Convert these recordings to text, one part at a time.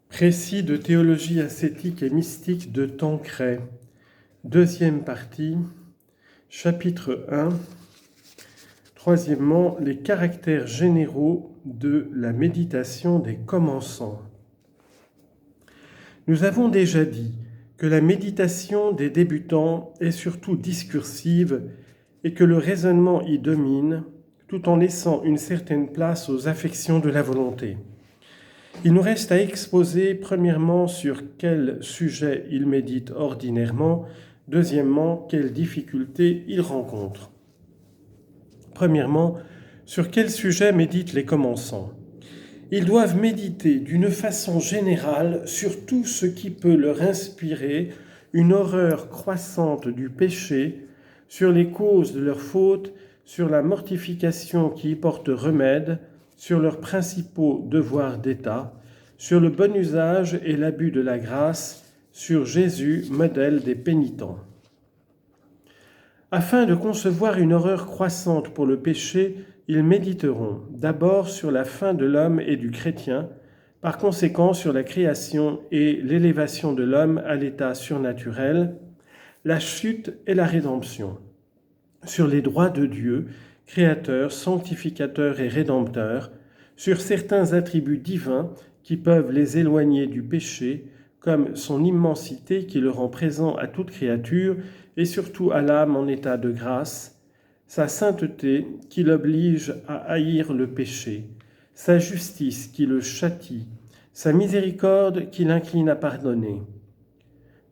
Précis de théologie ascétique et mystique de Tancret. Deuxième partie, chapitre 1. Troisièmement, les caractères généraux de la méditation des commençants. Nous avons déjà dit que la méditation des débutants est surtout discursive et que le raisonnement y domine, tout en laissant une certaine place aux affections de la volonté. Il nous reste à exposer premièrement sur quel sujet il médite ordinairement, deuxièmement quelles difficultés il rencontre. Premièrement, sur quel sujet méditent les commençants ? Ils doivent méditer d'une façon générale sur tout ce qui peut leur inspirer une horreur croissante du péché, sur les causes de leurs fautes, sur la mortification qui y porte remède, sur leurs principaux devoirs d'État, sur le bon usage et l'abus de la grâce, sur Jésus, modèle des pénitents. Afin de concevoir une horreur croissante pour le péché, ils méditeront d'abord sur la fin de l'homme et du chrétien, par conséquent sur la création et l'élévation de l'homme à l'état surnaturel, la chute et la rédemption, sur les droits de Dieu, créateur, sanctificateur et rédempteur, sur certains attributs divins qui peuvent les éloigner du péché, comme son immensité qui le rend présent à toute créature et surtout à l'âme en état de grâce, sa sainteté qui l'oblige à haïr le péché, sa justice qui le châtie, sa miséricorde qui l'incline à pardonner.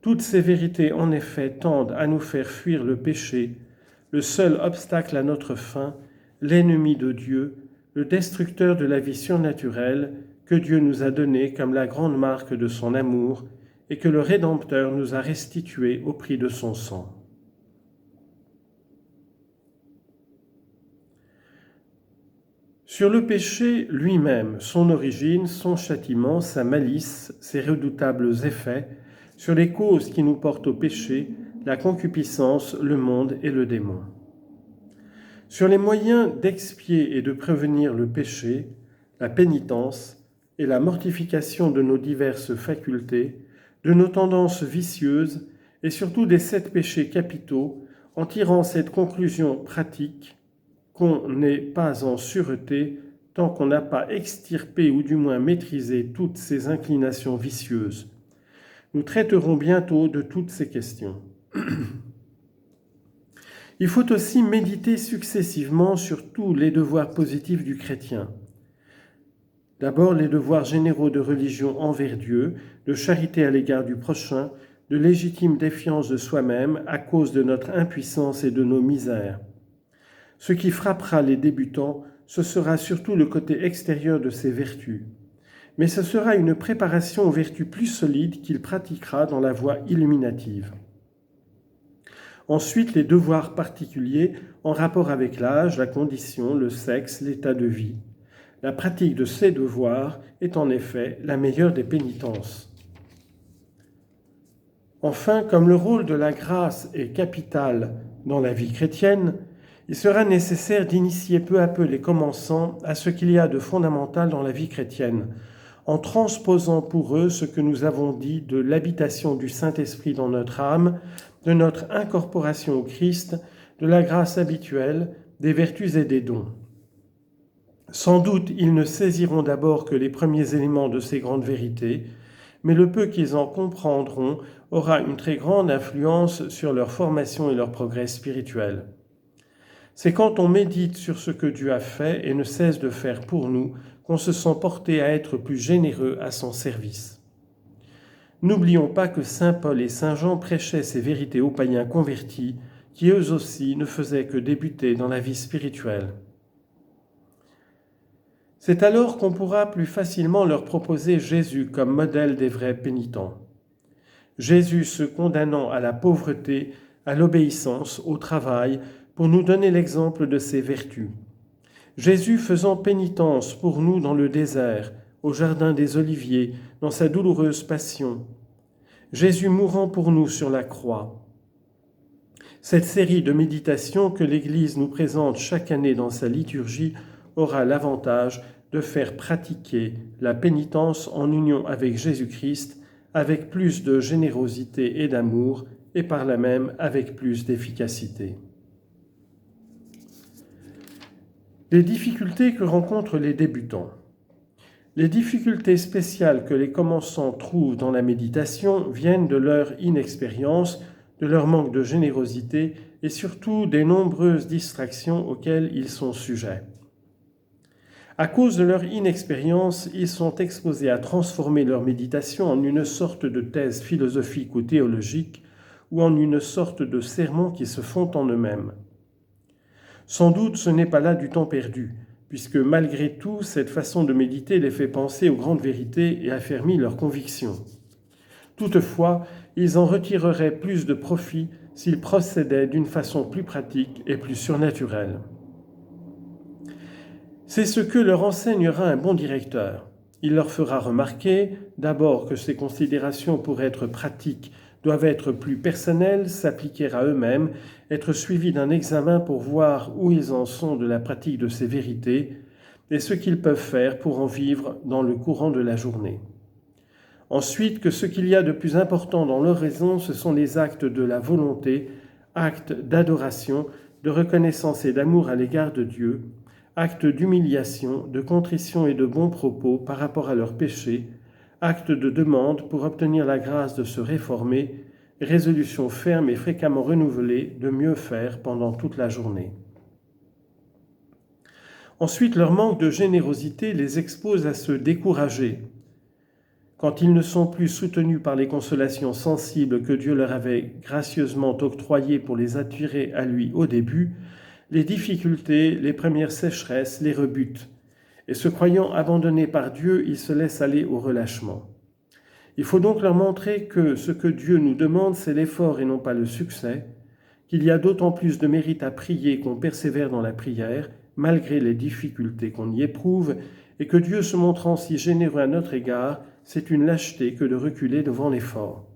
Toutes ces vérités en effet tendent à nous faire fuir le péché, le seul obstacle à notre fin, l'ennemi de Dieu, le destructeur de la vie surnaturelle que Dieu nous a donné comme la grande marque de son amour et que le Rédempteur nous a restitué au prix de son sang. Sur le péché lui-même, son origine, son châtiment, sa malice, ses redoutables effets, sur les causes qui nous portent au péché, la concupiscence, le monde et le démon. Sur les moyens d'expier et de prévenir le péché, la pénitence et la mortification de nos diverses facultés, de nos tendances vicieuses et surtout des 7 péchés capitaux, en tirant cette conclusion pratique qu'on n'est pas en sûreté tant qu'on n'a pas extirpé ou du moins maîtrisé toutes ces inclinations vicieuses. Nous traiterons bientôt de toutes ces questions. Il faut aussi méditer successivement sur tous les devoirs positifs du chrétien. D'abord, les devoirs généraux de religion envers Dieu, de charité à l'égard du prochain, de légitime défiance de soi-même à cause de notre impuissance et de nos misères. Ce qui frappera les débutants, ce sera surtout le côté extérieur de ces vertus. Mais ce sera une préparation aux vertus plus solides qu'il pratiquera dans la voie illuminative. Ensuite, les devoirs particuliers en rapport avec l'âge, la condition, le sexe, l'état de vie. La pratique de ces devoirs est en effet la meilleure des pénitences. Enfin, comme le rôle de la grâce est capital dans la vie chrétienne, il sera nécessaire d'initier peu à peu les commençants à ce qu'il y a de fondamental dans la vie chrétienne, en transposant pour eux ce que nous avons dit de l'habitation du Saint-Esprit dans notre âme, de notre incorporation au Christ, de la grâce habituelle, des vertus et des dons. Sans doute, ils ne saisiront d'abord que les premiers éléments de ces grandes vérités, mais le peu qu'ils en comprendront aura une très grande influence sur leur formation et leur progrès spirituel. C'est quand on médite sur ce que Dieu a fait et ne cesse de faire pour nous qu'on se sent porté à être plus généreux à son service. N'oublions pas que saint Paul et saint Jean prêchaient ces vérités aux païens convertis qui eux aussi ne faisaient que débuter dans la vie spirituelle. C'est alors qu'on pourra plus facilement leur proposer Jésus comme modèle des vrais pénitents. Jésus se condamnant à la pauvreté, à l'obéissance, au travail, pour nous donner l'exemple de ses vertus. Jésus faisant pénitence pour nous dans le désert, au jardin des Oliviers, dans sa douloureuse passion. Jésus mourant pour nous sur la croix. Cette série de méditations que l'Église nous présente chaque année dans sa liturgie aura l'avantage de faire pratiquer la pénitence en union avec Jésus-Christ, avec plus de générosité et d'amour, et par là même avec plus d'efficacité. Les difficultés que rencontrent les débutants. Les difficultés spéciales que les commençants trouvent dans la méditation viennent de leur inexpérience, de leur manque de générosité et surtout des nombreuses distractions auxquelles ils sont sujets. À cause de leur inexpérience, ils sont exposés à transformer leur méditation en une sorte de thèse philosophique ou théologique ou en une sorte de sermon qui se font en eux-mêmes. Sans doute ce n'est pas là du temps perdu, puisque malgré tout, cette façon de méditer les fait penser aux grandes vérités et affermit leurs convictions. Toutefois, ils en retireraient plus de profit s'ils procédaient d'une façon plus pratique et plus surnaturelle. C'est ce que leur enseignera un bon directeur. Il leur fera remarquer, d'abord, que ces considérations pour être pratiques doivent être plus personnelles, s'appliquer à eux-mêmes, être suivies d'un examen pour voir où ils en sont de la pratique de ces vérités et ce qu'ils peuvent faire pour en vivre dans le courant de la journée. Ensuite, que ce qu'il y a de plus important dans leur raison, ce sont les actes de la volonté, actes d'adoration, de reconnaissance et d'amour à l'égard de Dieu, actes d'humiliation, de contrition et de bons propos par rapport à leurs péchés, actes de demande pour obtenir la grâce de se réformer, résolution ferme et fréquemment renouvelée de mieux faire pendant toute la journée. Ensuite, leur manque de générosité les expose à se décourager. Quand ils ne sont plus soutenus par les consolations sensibles que Dieu leur avait gracieusement octroyées pour les attirer à lui au début, les difficultés, les premières sécheresses les rebutent. Et se croyant abandonnés par Dieu, ils se laissent aller au relâchement. Il faut donc leur montrer que ce que Dieu nous demande, c'est l'effort et non pas le succès, qu'il y a d'autant plus de mérite à prier qu'on persévère dans la prière, malgré les difficultés qu'on y éprouve, et que Dieu se montrant si généreux à notre égard, c'est une lâcheté que de reculer devant l'effort.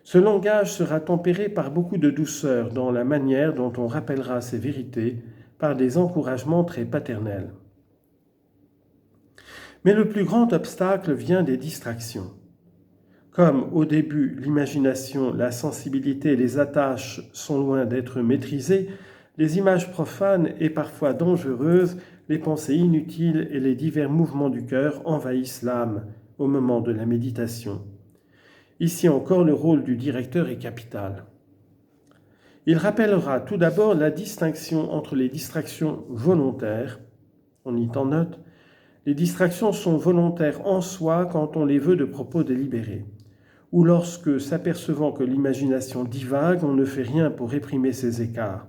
Ce langage sera tempéré par beaucoup de douceur dans la manière dont on rappellera ces vérités, par des encouragements très paternels. Mais le plus grand obstacle vient des distractions. Comme au début, l'imagination, la sensibilité et les attaches sont loin d'être maîtrisées, les images profanes et parfois dangereuses, les pensées inutiles et les divers mouvements du cœur envahissent l'âme au moment de la méditation. Ici encore, le rôle du directeur est capital. Il rappellera tout d'abord la distinction entre les distractions volontaires, on y tend note. Les distractions sont volontaires en soi quand on les veut de propos délibérés, ou lorsque, s'apercevant que l'imagination divague, on ne fait rien pour réprimer ces écarts.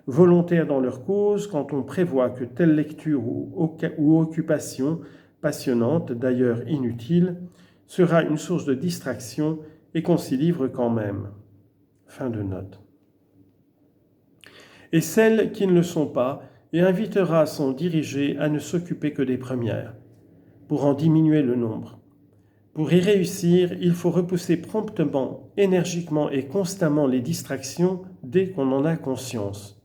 Volontaires dans leur cause quand on prévoit que telle lecture ou occupation passionnante, d'ailleurs inutile, sera une source de distraction et qu'on s'y livre quand même. Fin de note. Et celles qui ne le sont pas, et invitera son dirigé à ne s'occuper que des premières, pour en diminuer le nombre. Pour y réussir, il faut repousser promptement, énergiquement et constamment les distractions dès qu'on en a conscience.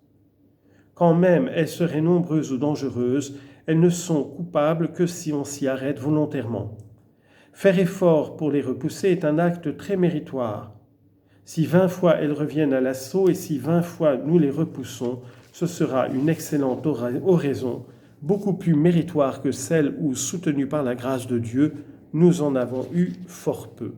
Quand même elles seraient nombreuses ou dangereuses, elles ne sont coupables que si on s'y arrête volontairement. Faire effort pour les repousser est un acte très méritoire. Si 20 fois elles reviennent à l'assaut et si 20 fois nous les repoussons, ce sera une excellente oraison, beaucoup plus méritoire que celle où, soutenue par la grâce de Dieu, nous en avons eu fort peu.